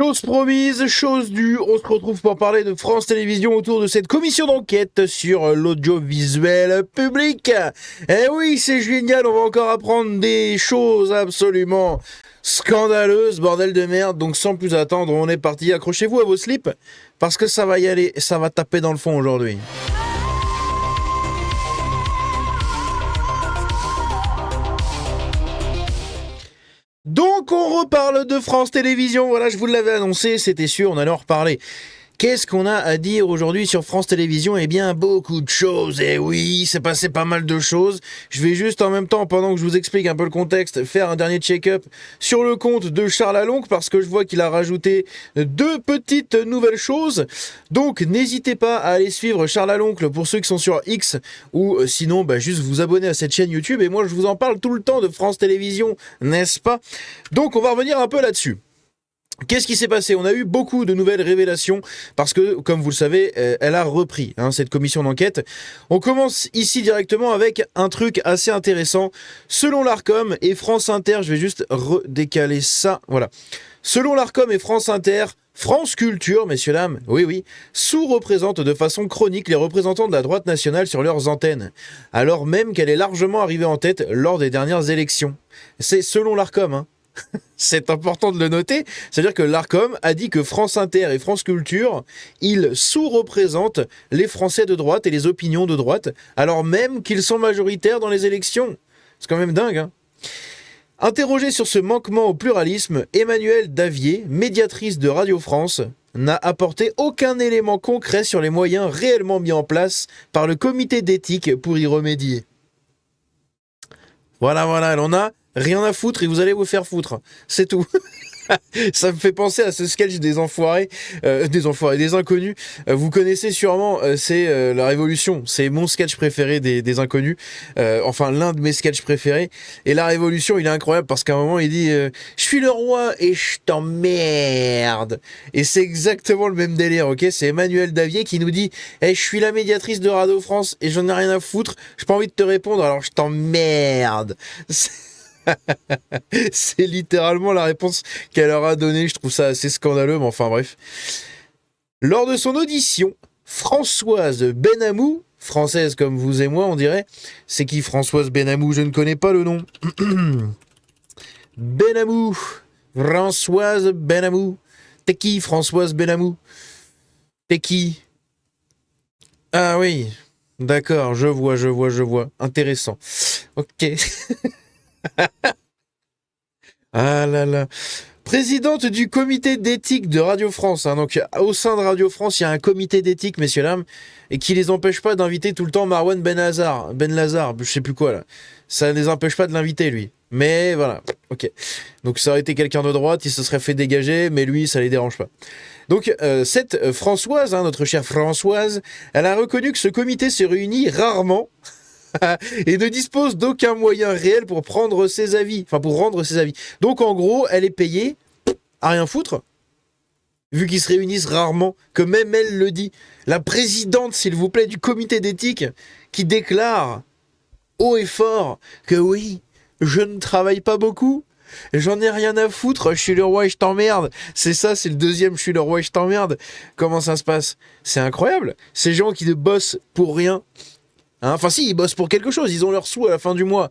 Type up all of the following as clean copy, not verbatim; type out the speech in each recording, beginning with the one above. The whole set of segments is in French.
Chose promise, chose due, on se retrouve pour parler de France Télévisions autour de cette commission d'enquête sur l'audiovisuel public. Eh oui, c'est génial, on va encore apprendre des choses absolument scandaleuses, bordel de merde. Donc sans plus attendre, on est parti. Accrochez-vous à vos slips, parce que ça va y aller, ça va taper dans le fond aujourd'hui. Donc on reparle de France Télévisions, voilà, je vous l'avais annoncé, c'était sûr, on allait en reparler. Qu'est-ce qu'on a à dire aujourd'hui sur France Télévisions ? Eh bien, beaucoup de choses. Eh oui, c'est passé pas mal de choses. Je vais juste en même temps, pendant que je vous explique un peu le contexte, faire un dernier check-up sur le compte de Charles Alonc, parce que je vois qu'il a rajouté 2 petites nouvelles choses. Donc, n'hésitez pas à aller suivre Charles Alonc pour ceux qui sont sur X, ou sinon, juste vous abonner à cette chaîne YouTube. Et moi, je vous en parle tout le temps de France Télévisions, n'est-ce pas ? Donc, on va revenir un peu là-dessus. Qu'est-ce qui s'est passé ? On a eu beaucoup de nouvelles révélations parce que, comme vous le savez, elle a repris cette commission d'enquête. On commence ici directement avec un truc assez intéressant. Selon l'Arcom et France Inter, je vais juste redécaler ça, voilà. Selon l'Arcom et France Inter, France Culture, messieurs, dames, oui, sous-représente de façon chronique les représentants de la droite nationale sur leurs antennes, alors même qu'elle est largement arrivée en tête lors des dernières élections. C'est selon l'Arcom, C'est important de le noter, c'est-à-dire que l'Arcom a dit que France Inter et France Culture, ils sous-représentent les Français de droite et les opinions de droite, alors même qu'ils sont majoritaires dans les élections. C'est quand même dingue, Interrogée sur ce manquement au pluralisme, Emmanuelle Davier, médiatrice de Radio France, n'a apporté aucun élément concret sur les moyens réellement mis en place par le comité d'éthique pour y remédier. Voilà, elle en a rien à foutre et vous allez vous faire foutre. C'est tout. Ça me fait penser à ce sketch des enfoirés, des inconnus. Vous connaissez sûrement, c'est La Révolution. C'est mon sketch préféré des inconnus. Enfin, l'un de mes sketchs préférés. Et La Révolution, il est incroyable parce qu'à un moment, il dit je suis le roi et je t'emmerde. Et c'est exactement le même délire, ok ? C'est Emmanuelle Davier qui nous dit je suis la médiatrice de Radio France et j'en ai rien à foutre. J'ai pas envie de te répondre, alors je t'emmerde. C'est littéralement la réponse qu'elle leur a donnée. Je trouve ça assez scandaleux, mais enfin bref. Lors de son audition, Françoise Benamou, française comme vous et moi on dirait, c'est qui Françoise Benamou ? Je ne connais pas le nom. Benamou, Françoise Benamou. T'es qui Françoise Benamou ? T'es qui ? Ah oui, d'accord, je vois. Intéressant. Ok. Ah là là. Présidente du comité d'éthique de Radio France. Donc, au sein de Radio France, il y a un comité d'éthique, messieurs, dames, et qui les empêche pas d'inviter tout le temps Marwan Ben Lazar, je sais plus quoi, là. Ça ne les empêche pas de l'inviter, lui. Mais voilà, ok. Donc, ça aurait été quelqu'un de droite, il se serait fait dégager, mais lui, ça les dérange pas. Donc, cette Françoise, notre chère Françoise, elle a reconnu que ce comité se réunit rarement et ne dispose d'aucun moyen réel pour prendre ses avis. Enfin, pour rendre ses avis. Donc, en gros, elle est payée à rien foutre, vu qu'ils se réunissent rarement, que même elle le dit. La présidente, s'il vous plaît, du comité d'éthique, qui déclare haut et fort que oui, je ne travaille pas beaucoup, j'en ai rien à foutre, je suis le roi et je t'emmerde. C'est ça, c'est le deuxième, je suis le roi et je t'emmerde. Comment ça se passe ? C'est incroyable. Ces gens qui ne bossent pour rien. Enfin si, ils bossent pour quelque chose, ils ont leurs sous à la fin du mois.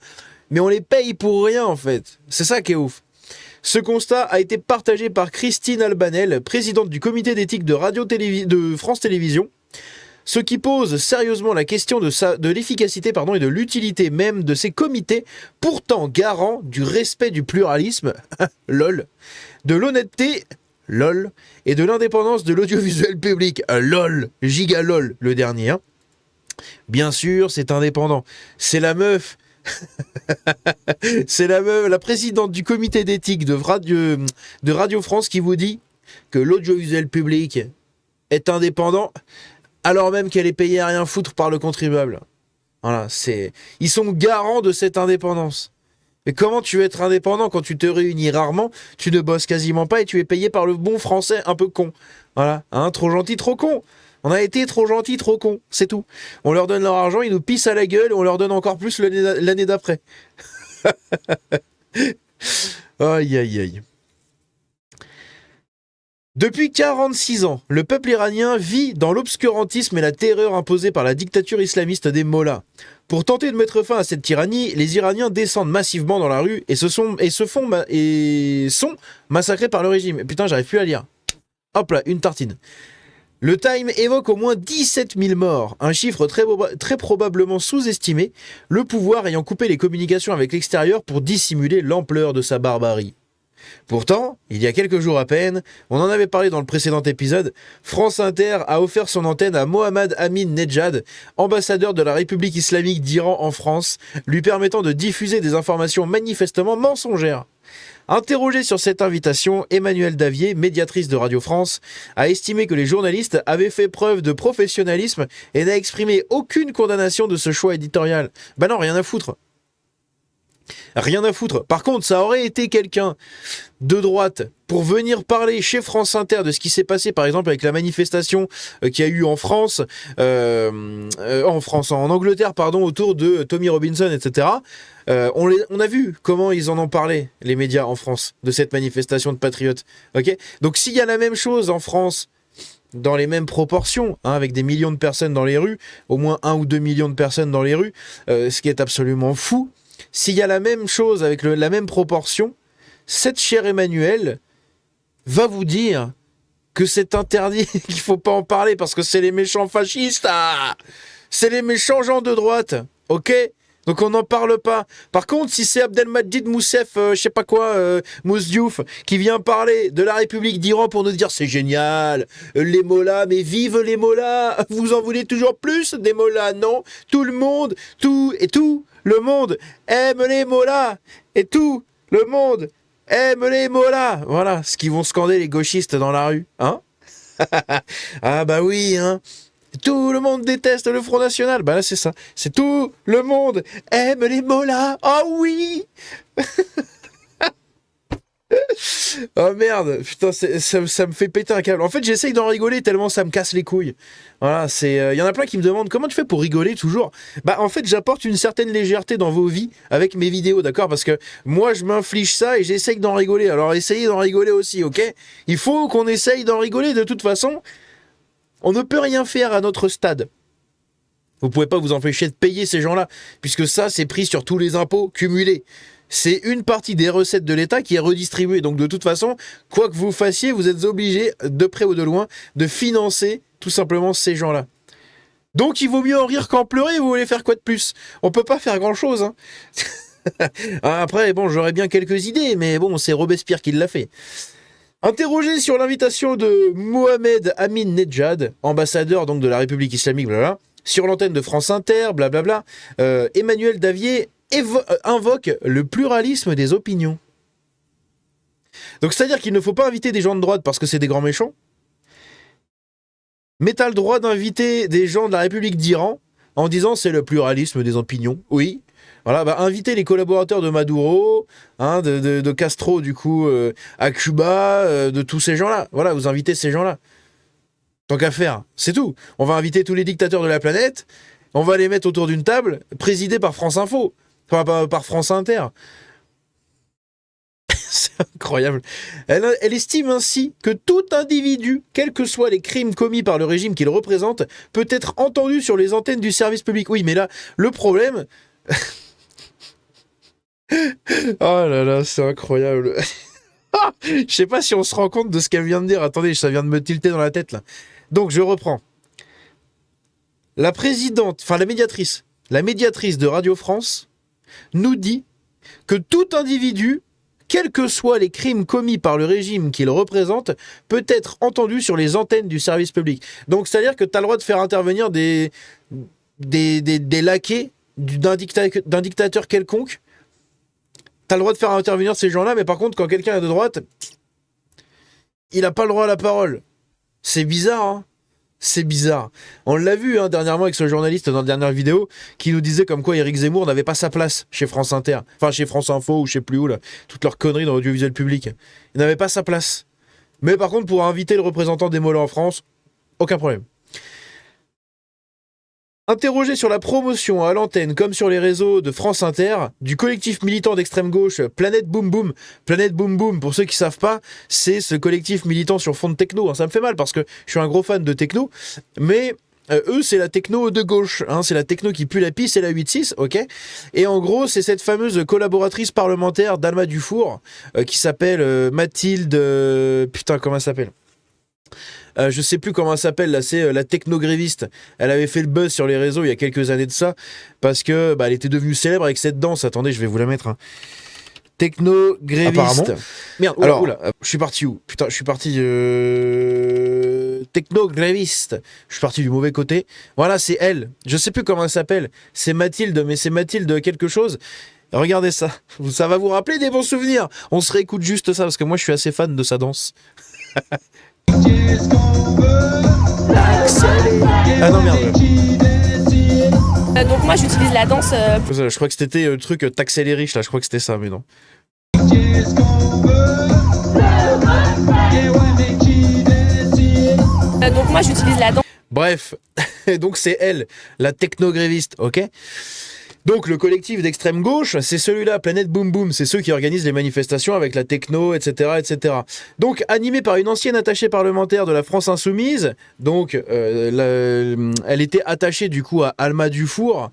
Mais on les paye pour rien, en fait. C'est ça qui est ouf. Ce constat a été partagé par Christine Albanel, présidente du comité d'éthique de France Télévisions, ce qui pose sérieusement la question de l'efficacité et de l'utilité même de ces comités, pourtant garants du respect du pluralisme, lol, de l'honnêteté, lol, et de l'indépendance de l'audiovisuel public, lol, giga lol, le dernier. Bien sûr, c'est indépendant. C'est la meuf. C'est la présidente du comité d'éthique de Radio France qui vous dit que l'audiovisuel public est indépendant alors même qu'elle est payée à rien foutre par le contribuable. Voilà, ils sont garants de cette indépendance. Mais comment tu veux être indépendant quand tu te réunis rarement, tu ne bosses quasiment pas et tu es payé par le bon français un peu con. Voilà, trop gentil, trop con. On a été trop gentil, trop con, c'est tout. On leur donne leur argent, ils nous pissent à la gueule et on leur donne encore plus l'année d'après. Aïe. Depuis 46 ans, le peuple iranien vit dans l'obscurantisme et la terreur imposée par la dictature islamiste des mollahs. Pour tenter de mettre fin à cette tyrannie, les Iraniens descendent massivement dans la rue et sont massacrés par le régime. Putain, j'arrive plus à lire. Hop là, une tartine. Le Time évoque au moins 17 000 morts, un chiffre très probablement sous-estimé, le pouvoir ayant coupé les communications avec l'extérieur pour dissimuler l'ampleur de sa barbarie. Pourtant, il y a quelques jours à peine, on en avait parlé dans le précédent épisode, France Inter a offert son antenne à Mohammad Amin Nejad, ambassadeur de la République islamique d'Iran en France, lui permettant de diffuser des informations manifestement mensongères. Interrogée sur cette invitation, Emmanuelle Davier, médiatrice de Radio France, a estimé que les journalistes avaient fait preuve de professionnalisme et n'a exprimé aucune condamnation de ce choix éditorial. Bah non, rien à foutre. Rien à foutre. Par contre, ça aurait été quelqu'un de droite pour venir parler chez France Inter de ce qui s'est passé, par exemple, avec la manifestation qu'il y a eu en France, en Angleterre, pardon, autour de Tommy Robinson, etc. On a vu comment ils en ont parlé, les médias en France, de cette manifestation de patriotes. Ok ? Donc, s'il y a la même chose en France, dans les mêmes proportions, hein, avec des millions de personnes dans les rues, au moins 1 ou 2 millions de personnes dans les rues, ce qui est absolument fou. S'il y a la même chose avec la même proportion, cette chère Emmanuelle va vous dire que c'est interdit, qu'il faut pas en parler parce que c'est les méchants fascistes, c'est les méchants gens de droite, ok ? Donc on n'en parle pas. Par contre, si c'est Abdelmadjid Moussef, je sais pas quoi, Mousdiouf, qui vient parler de la République d'Iran pour nous dire c'est génial, les mollahs, mais vive les mollahs, vous en voulez toujours plus des mollahs, non ? Tout le monde, tout le monde aime les mollahs, et tout le monde aime les mollahs. Voilà ce qu'ils vont scander les gauchistes dans la rue, hein ? Ah bah oui, hein. Tout le monde déteste le Front National. Bah là, c'est ça. C'est tout le monde aime les mollahs. Oh oui. Oh merde. Putain, ça me fait péter un câble. En fait, j'essaye d'en rigoler tellement ça me casse les couilles. Voilà, y en a plein qui me demandent comment tu fais pour rigoler toujours. Bah en fait, j'apporte une certaine légèreté dans vos vies avec mes vidéos, d'accord ? Parce que moi, je m'inflige ça et j'essaye d'en rigoler. Alors essayez d'en rigoler aussi, ok ? Il faut qu'on essaye d'en rigoler de toute façon. On ne peut rien faire à notre stade. Vous pouvez pas vous empêcher de payer ces gens-là, puisque ça, c'est pris sur tous les impôts cumulés. C'est une partie des recettes de l'État qui est redistribuée. Donc de toute façon, quoi que vous fassiez, vous êtes obligé, de près ou de loin, de financer tout simplement ces gens-là. Donc il vaut mieux en rire qu'en pleurer, vous voulez faire quoi de plus ? On peut pas faire grand-chose, hein. Après, bon, j'aurais bien quelques idées, mais bon, c'est Robespierre qui l'a fait. Interrogé sur l'invitation de Mohamed Amin Nejad, ambassadeur donc de la République islamique, blablabla, sur l'antenne de France Inter, blablabla, Emmanuelle Davier invoque le pluralisme des opinions. Donc c'est-à-dire qu'il ne faut pas inviter des gens de droite parce que c'est des grands méchants, mais t'as le droit d'inviter des gens de la République d'Iran en disant c'est le pluralisme des opinions. Oui. Voilà, bah invitez les collaborateurs de Maduro, hein, de Castro du coup à Cuba, de tous ces gens-là. Voilà, vous invitez ces gens-là. Tant qu'à faire, c'est tout. On va inviter tous les dictateurs de la planète, on va les mettre autour d'une table, présidée par France Info, enfin par France Inter. C'est incroyable. Elle estime ainsi que tout individu, quels que soient les crimes commis par le régime qu'il représente, peut être entendu sur les antennes du service public. Oui, mais là, le problème... Oh là là, c'est incroyable. Je sais pas si on se rend compte de ce qu'elle vient de dire. Attendez, ça vient de me tilter dans la tête là. Donc je reprends. La médiatrice de Radio France nous dit que tout individu, quels que soient les crimes commis par le régime qu'il représente, peut être entendu sur les antennes du service public. Donc c'est-à-dire que tu as le droit de faire intervenir des laquais d'un dictateur quelconque. T'as le droit de faire intervenir ces gens-là, mais par contre, quand quelqu'un est de droite, il n'a pas le droit à la parole. C'est bizarre, hein ? C'est bizarre. On l'a vu hein, dernièrement avec ce journaliste dans la dernière vidéo qui nous disait comme quoi Éric Zemmour n'avait pas sa place chez France Inter. Enfin, chez France Info ou je sais plus où, là. Toutes leurs conneries dans l'audiovisuel public. Il n'avait pas sa place. Mais par contre, pour inviter le représentant des mollahs en France, aucun problème. Interrogé sur la promotion à l'antenne comme sur les réseaux de France Inter du collectif militant d'extrême gauche Planète Boom Boom. Planète Boom Boom, pour ceux qui savent pas, c'est ce collectif militant sur fond de techno. Ça me fait mal parce que je suis un gros fan de techno, mais eux, c'est la techno de gauche, hein, c'est la techno qui pue la pisse, c'est la 8-6, ok. Et en gros, c'est cette fameuse collaboratrice parlementaire d'Alma Dufour qui s'appelle Mathilde. Putain, comment elle s'appelle? Je sais plus comment elle s'appelle, là, c'est la technogréviste. Elle avait fait le buzz sur les réseaux il y a quelques années de ça, parce que elle était devenue célèbre avec cette danse. Attendez, je vais vous la mettre. Hein. Technogréviste. Apparemment. Merde, oula, je suis parti où? Putain, je suis parti... Technogréviste. Je suis parti du mauvais côté. Voilà, c'est elle. Je sais plus comment elle s'appelle. C'est Mathilde, mais c'est Mathilde quelque chose. Regardez ça. Ça va vous rappeler des bons souvenirs. On se réécoute juste ça, parce que moi, je suis assez fan de sa danse. Ah non, merde. Donc moi j'utilise la danse. Je crois que c'était le truc taxer les riches là, je crois que c'était ça, mais non. Donc moi j'utilise la danse. Bref, donc c'est elle, la technogréviste, ok? Donc le collectif d'extrême gauche, c'est celui-là, Planète Boom Boom, c'est ceux qui organisent les manifestations avec la techno, etc., etc. Donc animé par une ancienne attachée parlementaire de la France Insoumise, donc elle était attachée du coup à Alma Dufour,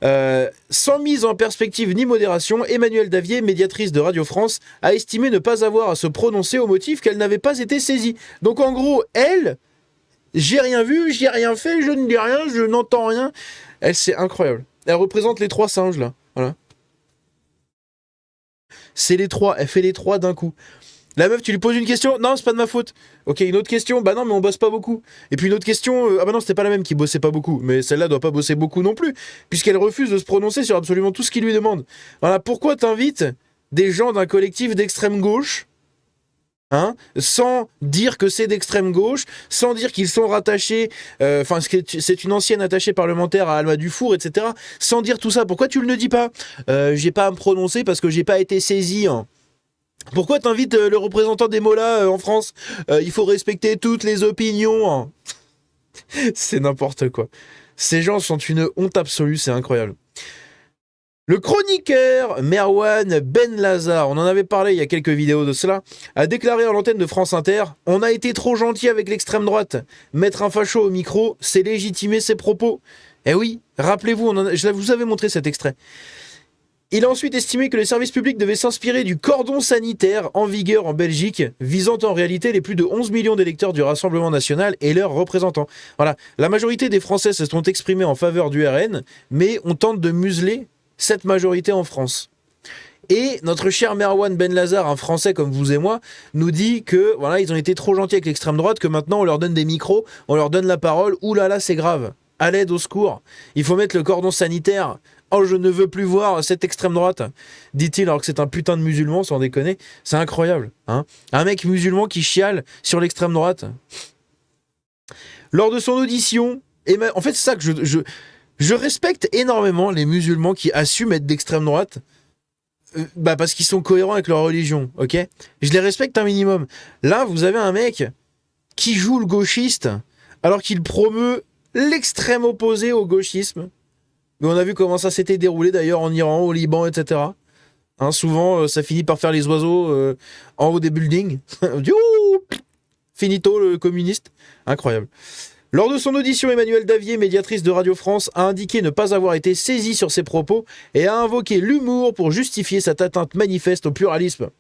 sans mise en perspective ni modération, Emmanuelle Davier, médiatrice de Radio France, a estimé ne pas avoir à se prononcer au motif qu'elle n'avait pas été saisie. Donc en gros, elle, j'ai rien vu, j'ai rien fait, je ne dis rien, je n'entends rien. Elle, c'est incroyable. Elle représente les trois singes, là. Voilà. C'est les trois. Elle fait les trois d'un coup. La meuf, tu lui poses une question. Non, c'est pas de ma faute. Ok, une autre question. Bah non, mais on bosse pas beaucoup. Et puis une autre question. Ah bah non, c'était pas la même qui bossait pas beaucoup. Mais celle-là doit pas bosser beaucoup non plus. Puisqu'elle refuse de se prononcer sur absolument tout ce qu'il lui demande. Voilà. Pourquoi t'invites des gens d'un collectif d'extrême gauche, hein, sans dire que c'est d'extrême gauche, sans dire qu'ils sont rattachés, c'est une ancienne attachée parlementaire à Alma Dufour, etc. Sans dire tout ça, pourquoi tu ne le dis pas? J'ai pas à me prononcer parce que j'ai pas été saisi. Hein. Pourquoi t'invites le représentant des Mollahs en France? Il faut respecter toutes les opinions. Hein. C'est n'importe quoi. Ces gens sont une honte absolue, c'est incroyable. Le chroniqueur Merwan Benlazar, on en avait parlé il y a quelques vidéos de cela, a déclaré à l'antenne de France Inter « On a été trop gentil avec l'extrême droite. Mettre un facho au micro, c'est légitimer ses propos. » Eh oui, rappelez-vous, je vous avais montré cet extrait. Il a ensuite estimé que les services publics devaient s'inspirer du cordon sanitaire en vigueur en Belgique, visant en réalité les plus de 11 millions d'électeurs du Rassemblement national et leurs représentants. Voilà, la majorité des Français se sont exprimés en faveur du RN, mais on tente de museler cette majorité en France. Et notre cher Merwan Benlazar, un Français comme vous et moi, nous dit que voilà, ils ont été trop gentils avec l'extrême droite, que maintenant on leur donne des micros, on leur donne la parole. Ouh là là, c'est grave. À l'aide, au secours. Il faut mettre le cordon sanitaire. Oh, je ne veux plus voir cette extrême droite, dit-il, alors que c'est un putain de musulman, sans déconner. C'est incroyable. Hein, un mec musulman qui chiale sur l'extrême droite. Lors de son audition, en fait, c'est ça que je respecte énormément les musulmans qui assument être d'extrême droite, parce qu'ils sont cohérents avec leur religion, ok? Je les respecte un minimum. Là, vous avez un mec qui joue le gauchiste alors qu'il promeut l'extrême opposé au gauchisme. Mais on a vu comment ça s'était déroulé d'ailleurs en Iran, au Liban, etc. Hein, souvent, ça finit par faire les oiseaux en haut des buildings. Finito, le communiste. Incroyable. Lors de son audition, Emmanuelle Davier, médiatrice de Radio France, a indiqué ne pas avoir été saisie sur ses propos et a invoqué l'humour pour justifier cette atteinte manifeste au pluralisme.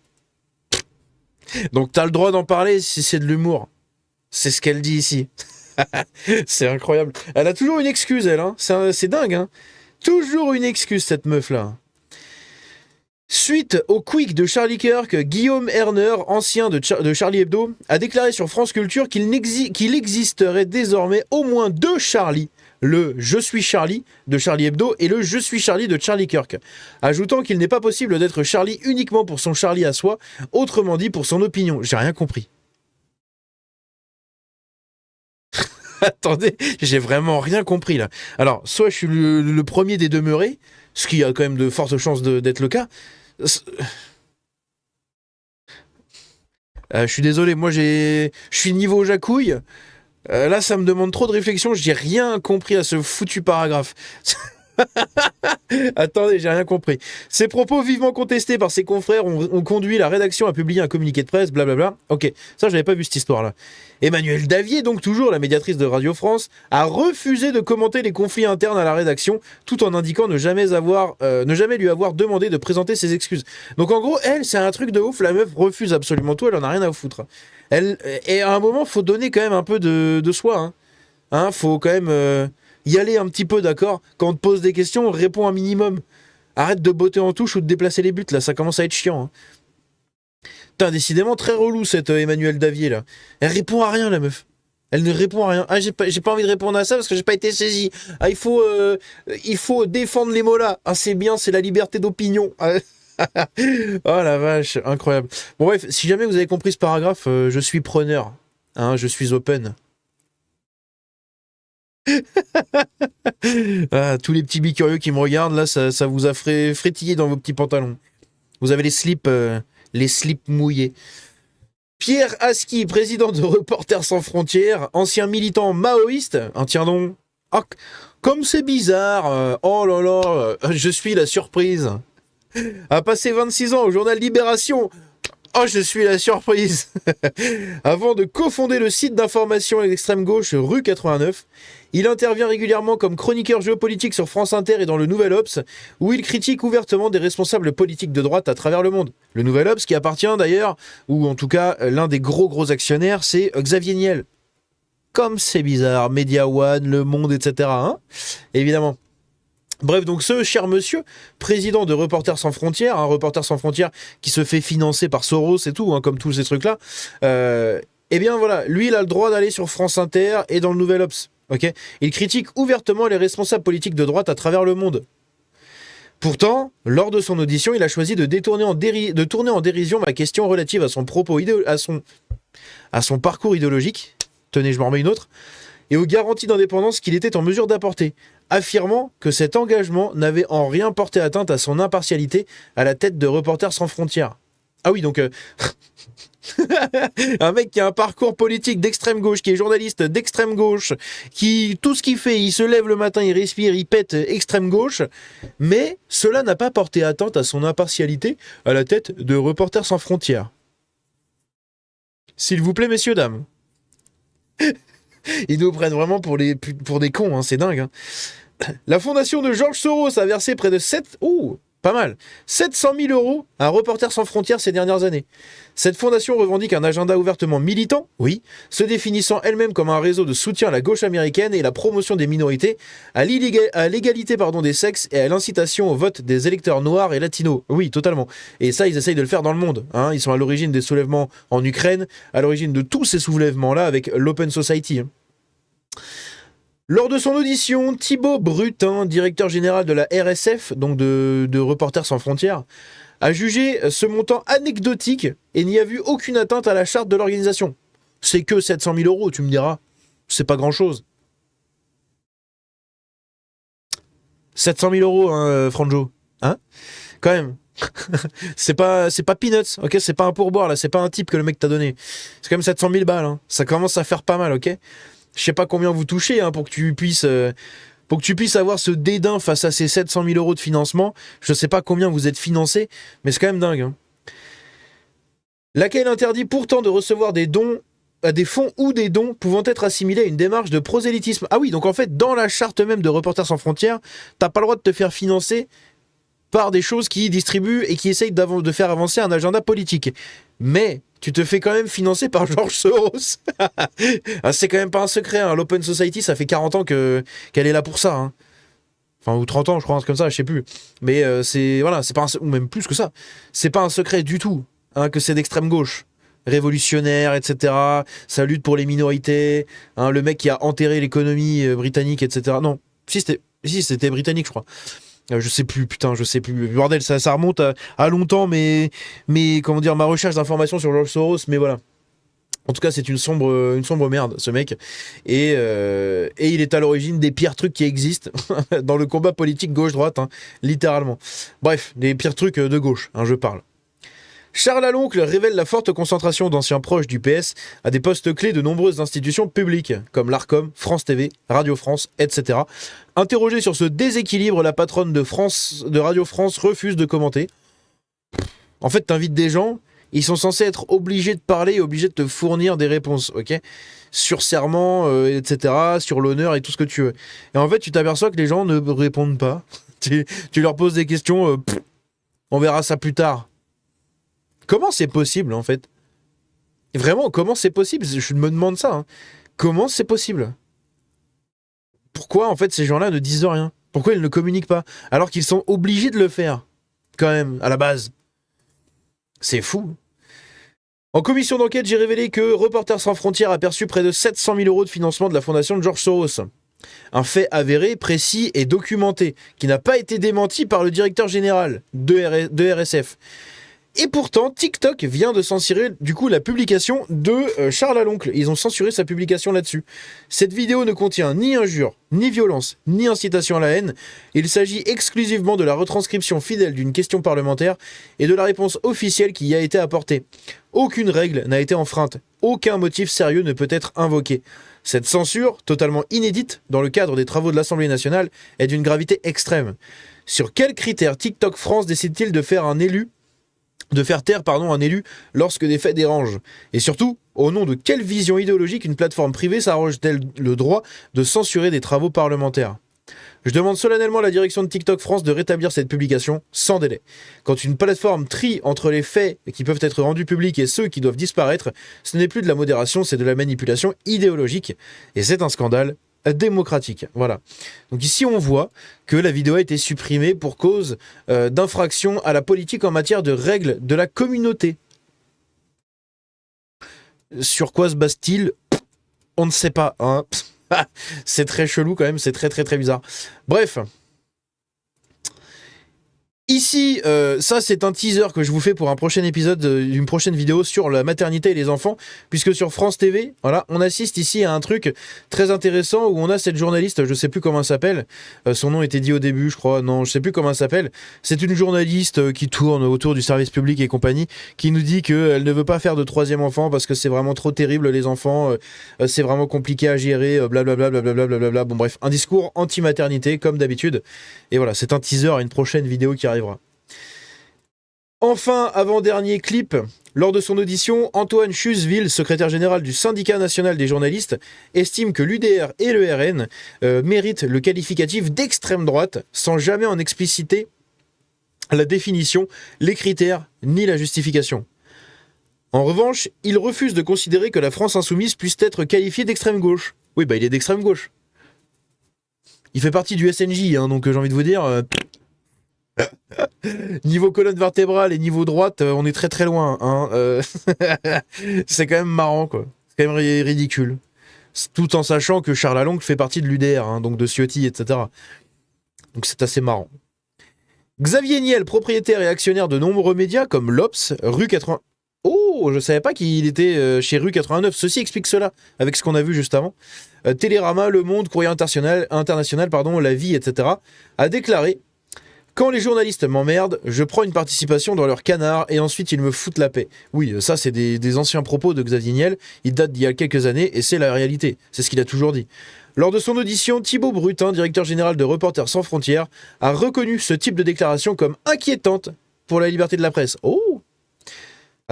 Donc t'as le droit d'en parler si c'est de l'humour. C'est ce qu'elle dit ici. C'est incroyable. Elle a toujours une excuse, elle. Hein. C'est dingue. Hein. Toujours une excuse, cette meuf-là. Suite au quick de Charlie Kirk, Guillaume Erner, ancien de Charlie Hebdo, a déclaré sur France Culture qu'il existerait désormais au moins deux Charlie, le « Je suis Charlie » de Charlie Hebdo et le « Je suis Charlie » de Charlie Kirk, ajoutant qu'il n'est pas possible d'être Charlie uniquement pour son Charlie à soi, autrement dit pour son opinion. J'ai rien compris. Attendez, j'ai vraiment rien compris là. Alors, soit je suis le premier des demeurés, ce qui a quand même de fortes chances d'être le cas. Je suis désolé, moi je suis niveau jacouille. Là, ça me demande trop de réflexion. J'ai rien compris à ce foutu paragraphe. Attendez, j'ai rien compris. Ces propos vivement contestés par ses confrères ont conduit la rédaction à publier un communiqué de presse, blablabla. Ok, ça j'avais pas vu cette histoire-là. Emmanuelle Davier, donc toujours la médiatrice de Radio France, a refusé de commenter les conflits internes à la rédaction, tout en indiquant ne jamais lui avoir demandé de présenter ses excuses. Donc en gros, elle, c'est un truc de ouf, la meuf refuse absolument tout, elle en a rien à foutre. Et à un moment, faut donner quand même un peu de soi. Faut quand même y aller un petit peu, d'accord. Quand on te pose des questions, réponds un minimum. Arrête de botter en touche ou de déplacer les buts, là, ça commence à être chiant. Putain, décidément très relou cette Emmanuelle Davier, là. Elle répond à rien, la meuf. Elle ne répond à rien. Ah, j'ai pas envie de répondre à ça parce que j'ai pas été saisi. Ah, il faut défendre les mots là. Ah, c'est bien, c'est la liberté d'opinion. Oh la vache, incroyable. Bon bref, si jamais vous avez compris ce paragraphe, je suis preneur. Je suis open. Tous les petits bicurieux qui me regardent, là, ça vous a frétillé dans vos petits pantalons. Vous avez les slips mouillés. Pierre Aski, président de Reporters sans frontières, ancien militant maoïste. Tiens donc. Oh, comme c'est bizarre. Oh là là, je suis la surprise. A passé 26 ans au journal Libération. Oh, je suis la surprise. Avant de cofonder le site d'information extrême gauche Rue 89, il intervient régulièrement comme chroniqueur géopolitique sur France Inter et dans le Nouvel Obs, où il critique ouvertement des responsables politiques de droite à travers le monde. Le Nouvel Obs qui appartient d'ailleurs, ou en tout cas l'un des gros actionnaires, c'est Xavier Niel. Comme c'est bizarre, Media One, Le Monde, etc. Évidemment. Bref, donc ce cher monsieur, président de Reporters sans frontières, Reporters sans frontières qui se fait financer par Soros et tout, comme tous ces trucs-là, eh bien voilà, lui il a le droit d'aller sur France Inter et dans le Nouvel Obs. Okay, il critique ouvertement les responsables politiques de droite à travers le monde. Pourtant, lors de son audition, il a choisi de tourner en dérision ma question relative à son à son parcours idéologique. Tenez, je m'en remets une autre. Et aux garanties d'indépendance qu'il était en mesure d'apporter, affirmant que cet engagement n'avait en rien porté atteinte à son impartialité à la tête de Reporters sans frontières. Ah oui, donc... un mec qui a un parcours politique d'extrême gauche, qui est journaliste d'extrême gauche, qui tout ce qu'il fait, il se lève le matin, il respire, il pète extrême gauche, mais cela n'a pas porté atteinte à son impartialité à la tête de Reporters sans frontières. S'il vous plaît, messieurs, dames. Ils nous prennent vraiment pour des cons, c'est dingue. La fondation de George Soros a versé près de 700 000 euros à Reporters sans frontières ces dernières années. Cette fondation revendique un agenda ouvertement militant, oui, se définissant elle-même comme un réseau de soutien à la gauche américaine et la promotion des minorités, à l'égalité des sexes et à l'incitation au vote des électeurs noirs et latinos. Oui, totalement. Et ça, ils essayent de le faire dans le monde. Ils sont à l'origine des soulèvements en Ukraine, à l'origine de tous ces soulèvements-là avec l'Open Society. Lors de son audition, Thibaut Brutin, directeur général de la RSF, donc de Reporters sans frontières, a jugé ce montant anecdotique et n'y a vu aucune atteinte à la charte de l'organisation. C'est que 700 000 euros, tu me diras. C'est pas grand-chose. 700 000 euros, Franjo. Quand même. c'est pas peanuts, ok. C'est pas un pourboire, là. C'est pas un type que le mec t'a donné. C'est quand même 700 000 balles. Ça commence à faire pas mal, ok. Je sais pas combien vous touchez pour que tu puisses avoir ce dédain face à ces 700 000 euros de financement. Je sais pas combien vous êtes financé, mais c'est quand même dingue. Laquelle interdit pourtant de recevoir des dons, des fonds ou des dons pouvant être assimilés à une démarche de prosélytisme. Ah oui, donc en fait, dans la charte même de Reporters sans frontières, t'as pas le droit de te faire financer par des choses qui distribuent et qui essayent de faire avancer un agenda politique. Mais tu te fais quand même financer par George Soros. C'est quand même pas un secret. L'Open Society, ça fait 40 ans qu'elle est là pour ça. Enfin, ou 30 ans, je crois, un truc comme ça, je sais plus. Mais c'est pas ou même plus que ça. C'est pas un secret du tout que c'est d'extrême gauche. Révolutionnaire, etc. Ça lutte pour les minorités. Le mec qui a enterré l'économie britannique, etc. Non, c'était britannique, je crois. Je sais plus. Bordel, ça remonte à longtemps, mais comment dire, ma recherche d'informations sur George Soros, mais voilà. En tout cas, c'est une sombre merde, ce mec. Et il est à l'origine des pires trucs qui existent dans le combat politique gauche-droite, littéralement. Bref, des pires trucs de gauche, je parle. Charles Aloncle révèle la forte concentration d'anciens proches du PS à des postes clés de nombreuses institutions publiques, comme l'Arcom, France TV, Radio France, etc. Interrogée sur ce déséquilibre, la patronne de Radio France refuse de commenter. En fait, t'invites des gens, ils sont censés être obligés de parler et obligés de te fournir des réponses, ok ? Sur serment, etc., sur l'honneur et tout ce que tu veux. Et en fait, tu t'aperçois que les gens ne répondent pas. tu leur poses des questions, on verra ça plus tard. Comment c'est possible, en fait ? Vraiment, comment c'est possible ? Je me demande ça. Hein. Comment c'est possible ? Pourquoi, en fait, ces gens-là ne disent rien ? Pourquoi ils ne communiquent pas ? Alors qu'ils sont obligés de le faire, quand même, à la base. C'est fou. En commission d'enquête, j'ai révélé que Reporters sans frontières a perçu près de 700 000 € de financement de la fondation de George Soros. Un fait avéré, précis et documenté, qui n'a pas été démenti par le directeur général de RSF. Et pourtant, TikTok vient de censurer du coup la publication de Charles Aloncle. Ils ont censuré sa publication là-dessus. Cette vidéo ne contient ni injure, ni violence, ni incitation à la haine. Il s'agit exclusivement de la retranscription fidèle d'une question parlementaire et de la réponse officielle qui y a été apportée. Aucune règle n'a été enfreinte. Aucun motif sérieux ne peut être invoqué. Cette censure, totalement inédite dans le cadre des travaux de l'Assemblée nationale, est d'une gravité extrême. Sur quels critères TikTok France décide-t-il de faire taire un élu lorsque des faits dérangent? Et surtout, au nom de quelle vision idéologique une plateforme privée s'arroge-t-elle le droit de censurer des travaux parlementaires? Je demande solennellement à la direction de TikTok France de rétablir cette publication sans délai. Quand une plateforme trie entre les faits qui peuvent être rendus publics et ceux qui doivent disparaître, ce n'est plus de la modération, c'est de la manipulation idéologique. Et c'est un scandale démocratique. Voilà. Donc ici, on voit que la vidéo a été supprimée pour cause d'infraction à la politique en matière de règles de la communauté. Sur quoi se base-t-il ? On ne sait pas. Hein. C'est très chelou quand même, c'est très très très bizarre. Bref. Ici, ça c'est un teaser que je vous fais pour un prochain épisode d'une prochaine vidéo sur la maternité et les enfants, puisque sur France TV, voilà, on assiste ici à un truc très intéressant où on a cette journaliste, je sais plus comment elle s'appelle, son nom était dit au début, je crois, non, je sais plus comment elle s'appelle. C'est une journaliste qui tourne autour du service public et compagnie, qui nous dit qu'elle ne veut pas faire de troisième enfant parce que c'est vraiment trop terrible les enfants, c'est vraiment compliqué à gérer, blablabla, blablabla, blablabla. Bon bref, un discours anti-maternité comme d'habitude. Et voilà, c'est un teaser à une prochaine vidéo qui arrive. Enfin, avant-dernier clip, lors de son audition, Antoine Chuseville, secrétaire général du syndicat national des journalistes, estime que l'UDR et le RN méritent le qualificatif d'extrême droite sans jamais en expliciter la définition, les critères ni la justification. En revanche, il refuse de considérer que la France insoumise puisse être qualifiée d'extrême gauche. Oui, bah il est d'extrême gauche. Il fait partie du SNJ, hein, donc j'ai envie de vous dire... Niveau colonne vertébrale et niveau droite, on est très très loin. Hein. C'est quand même marrant, quoi. C'est quand même ridicule. Tout en sachant que Charles Aloncle fait partie de l'UDR, hein, donc de Ciotti, etc. Donc c'est assez marrant. Xavier Niel, propriétaire et actionnaire de nombreux médias comme l'Obs, Rue 80... Oh, je savais pas qu'il était chez Rue 89. Ceci explique cela, avec ce qu'on a vu juste avant. Télérama, Le Monde, Courrier International, La Vie, etc. a déclaré: quand les journalistes m'emmerdent, je prends une participation dans leur canard et ensuite ils me foutent la paix. Oui, ça c'est des anciens propos de Xavier Niel, ils datent d'il y a quelques années et c'est la réalité, c'est ce qu'il a toujours dit. Lors de son audition, Thibaut Brutin, directeur général de Reporters sans frontières, a reconnu ce type de déclaration comme inquiétante pour la liberté de la presse. Oh!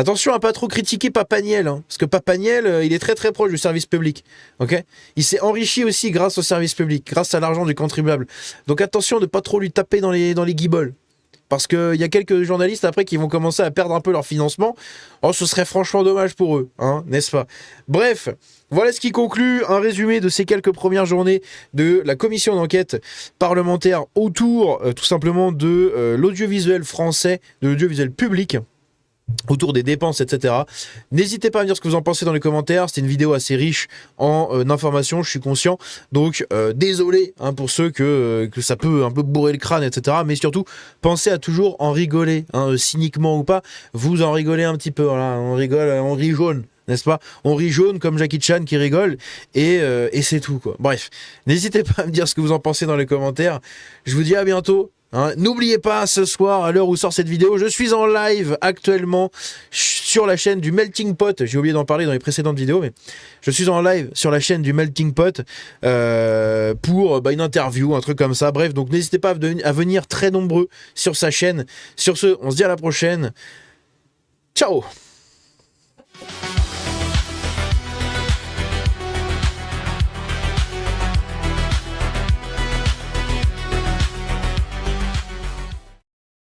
Attention à pas trop critiquer Papaniel, hein, parce que Papaniel, il est très très proche du service public. Ok ? Il s'est enrichi aussi grâce au service public, grâce à l'argent du contribuable. Donc attention de pas trop lui taper dans les guibolles. Parce qu'il y a quelques journalistes après qui vont commencer à perdre un peu leur financement. Oh, ce serait franchement dommage pour eux, hein, n'est-ce pas ? Bref, voilà ce qui conclut un résumé de ces quelques premières journées de la commission d'enquête parlementaire autour tout simplement de l'audiovisuel français, de l'audiovisuel public, autour des dépenses, etc. N'hésitez pas à me dire ce que vous en pensez dans les commentaires. C'est une vidéo assez riche en informations, je suis conscient. Donc, désolé hein, pour ceux que ça peut un peu bourrer le crâne, etc. Mais surtout, pensez à toujours en rigoler, hein, cyniquement ou pas. Vous en rigolez un petit peu, voilà. On rigole, on rit jaune, n'est-ce pas ? On rit jaune comme Jackie Chan qui rigole. Et c'est tout, quoi. Bref, n'hésitez pas à me dire ce que vous en pensez dans les commentaires. Je vous dis à bientôt. Hein. N'oubliez pas, ce soir, à l'heure où sort cette vidéo, je suis en live actuellement sur la chaîne du Melting Pot. J'ai oublié d'en parler dans les précédentes vidéos, mais je suis en live sur la chaîne du Melting Pot pour une interview, un truc comme ça. Bref, donc n'hésitez pas à venir très nombreux sur sa chaîne. Sur ce, on se dit à la prochaine. Ciao!